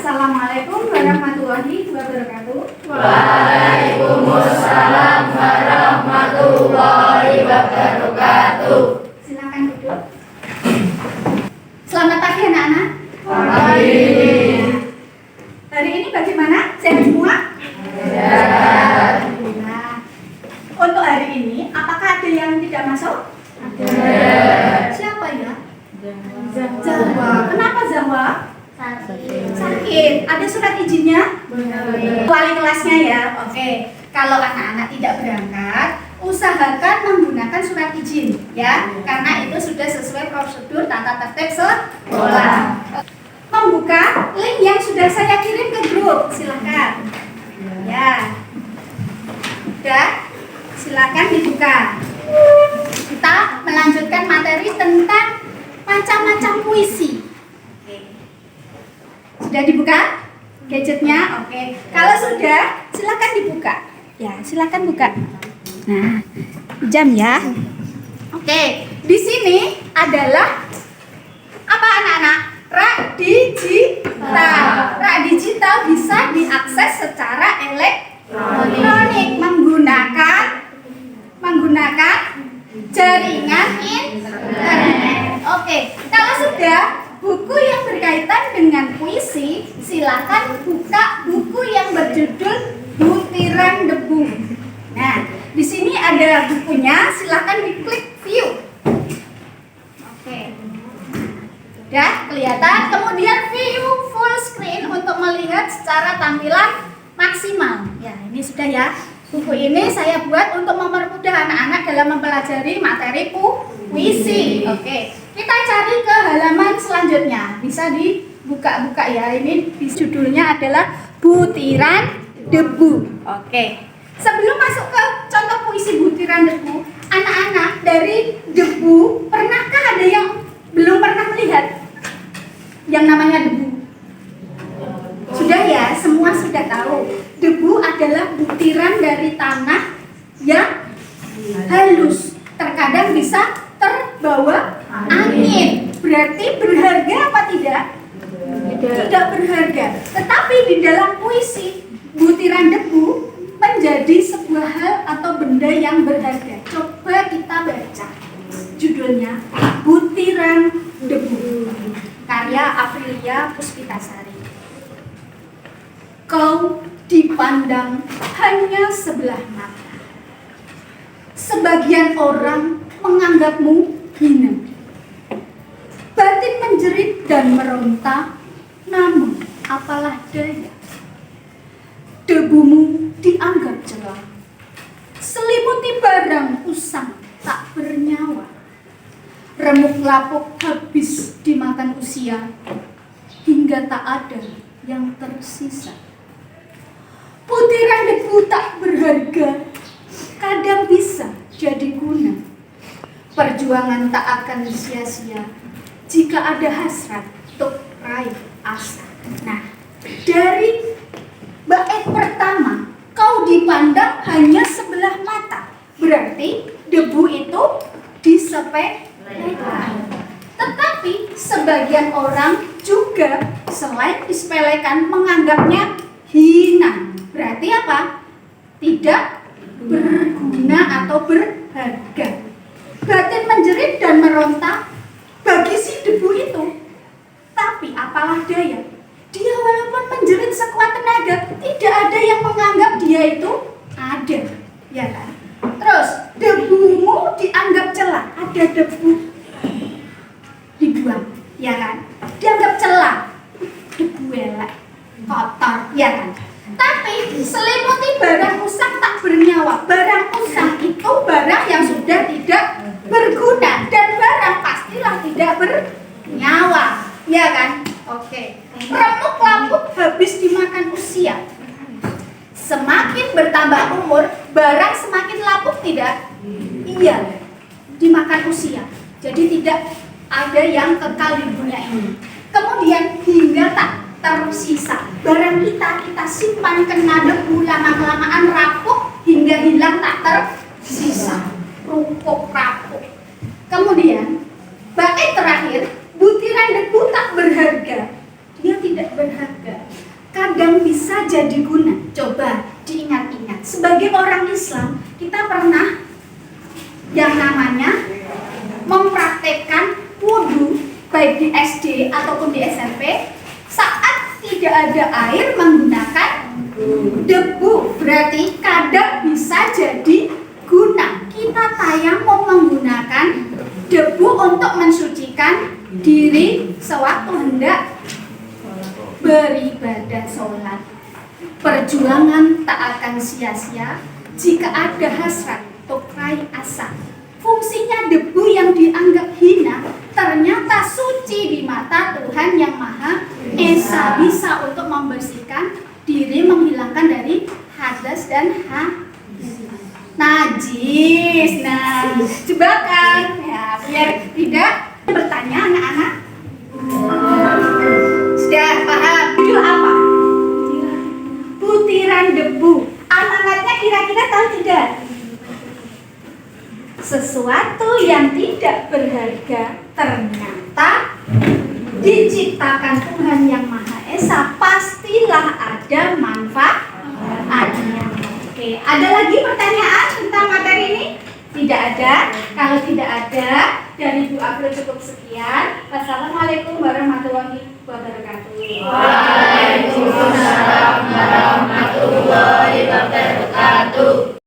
Assalamualaikum warahmatullahi wabarakatuh. Waalaikumsalam warahmatullahi wabarakatuh. Silakan duduk. Selamat pagi anak-anak. Pagi. Hari ini bagaimana? Sehat semua? Sehat. Nah, untuk hari ini apakah ada yang tidak masuk? Ada. Siapa ya? Jawa. Kenapa Jawa? Sakit. Ada surat izinnya? Wali kelasnya ya. Oke. Kalau anak-anak tidak berangkat, usahakan menggunakan surat izin ya, karena itu sudah sesuai prosedur tata tertib sekolah. Membuka link yang sudah saya kirim ke grup, silakan. Ya. Sudah? Silakan dibuka. Kita melanjutkan materi tentang macam-macam puisi. Sudah dibuka gadgetnya? Oke. Kalau sudah, silakan dibuka. Ya, silakan buka. Nah, jam ya. Oke. Di sini adalah apa anak-anak? Rak digital. Rak digital bisa diakses secara elektronik menggunakan jaringan internet. Oke. Kalau sudah buku yang berkaitan dengan puisi, silakan buka buku yang berjudul Butiran Debu. Nah, di sini ada bukunya, silakan diklik view. Oke. Sudah kelihatan? Kemudian view full screen untuk melihat secara tampilan maksimal. Ya, ini sudah ya. Buku ini saya buat untuk mempermudah anak-anak dalam mempelajari materi puisi. Oke. Kita cari ke halaman selanjutnya. Bisa dibuka-buka ya. Ini judulnya adalah Butiran Debu. Oke. Sebelum masuk ke contoh puisi Butiran Debu, anak-anak dari debu, pernahkah ada yang belum pernah melihat yang namanya debu? Sudah ya, semua sudah tahu. Debu adalah butiran dari tanah yang halus. Terkadang bisa terbawa angin. Berarti berharga apa tidak? Tidak berharga. Tetapi di dalam puisi Butiran Debu menjadi sebuah hal atau benda yang berharga. Coba kita baca judulnya Butiran Debu, karya Aprilia Puspitasari. Kau dipandang hanya sebelah mata. Sebagian orang menganggapmu hina. Batin menjerit dan meronta, namun apalah daya. Debumu dianggap celah. Selimuti barang usang tak bernyawa. Remuk lapuk habis dimakan usia, hingga tak ada yang tersisa. Butiran debu tak berharga, kadang bisa jadi guna. Perjuangan tak akan sia-sia jika ada hasrat untuk raih asa. Nah, dari bait pertama, kau dipandang hanya sebelah mata. Berarti debu itu disepelekan. Tetapi sebagian orang juga selain disepelekan menganggapnya hina. Berarti apa? Tidak berguna atau berharga. Batin menjerit dan meronta bagi si debu itu. Tapi apalah daya, dia walaupun menjerit sekuat tenaga, tidak ada yang menganggap dia itu ada, ya kan? Terus debumu dianggap celah, ada debu dibuang, ya kan? Dianggap celah, debu elek, kotor, ya kan? Tapi selimuti barang usang tak bernyawa. Barang usang itu barang yang sudah tidak berguna, dan barang pastilah tidak bernyawa, ya kan? Oke. Remuk lapuk habis dimakan usia. Semakin bertambah umur, barang semakin lapuk tidak? Iya, dimakan usia. Jadi tidak ada yang kekal di dunia ini. Kemudian hingga tak tersisa. Barang kita simpan kena debu, lama-kelamaan rapuk hingga hilang tak tersisa. Rupuk rapuk. Kemudian bait terakhir, butiran debu tak berharga. Dia tidak berharga. yang bisa jadi guna. Coba diingat-ingat. Sebagai orang Islam, kita pernah yang namanya mempraktekkan wudhu baik di SD ataupun di SMP saat tidak ada air menggunakan debu. Berarti kadang bisa jadi guna. Kita tayamum menggunakan debu untuk mensucikan diri sewaktu hendak beribadah sholat. Perjuangan tak akan sia-sia jika ada hasrat untuk raih asa. Fungsinya debu yang dianggap hina ternyata suci di mata Tuhan Yang Maha Esa, bisa untuk membersihkan diri, menghilangkan dari hadas dan najis. Nah, jebakan ya, biar tidak bertanya anak-anak. Sudah paham? Judul apa? Butiran debu. Amanatnya kira-kira tahu tidak? Sesuatu yang tidak berharga ternyata diciptakan Tuhan Yang Maha Esa, pastilah ada manfaatnya. Oke, ada lagi pertanyaan tentang materi ini? Tidak ada. Kalau tidak ada, dari Bu April cukup sekian. Wassalamualaikum warahmatullahi wabarakatuh. Waalaikumsalam warahmatullahi wabarakatuh.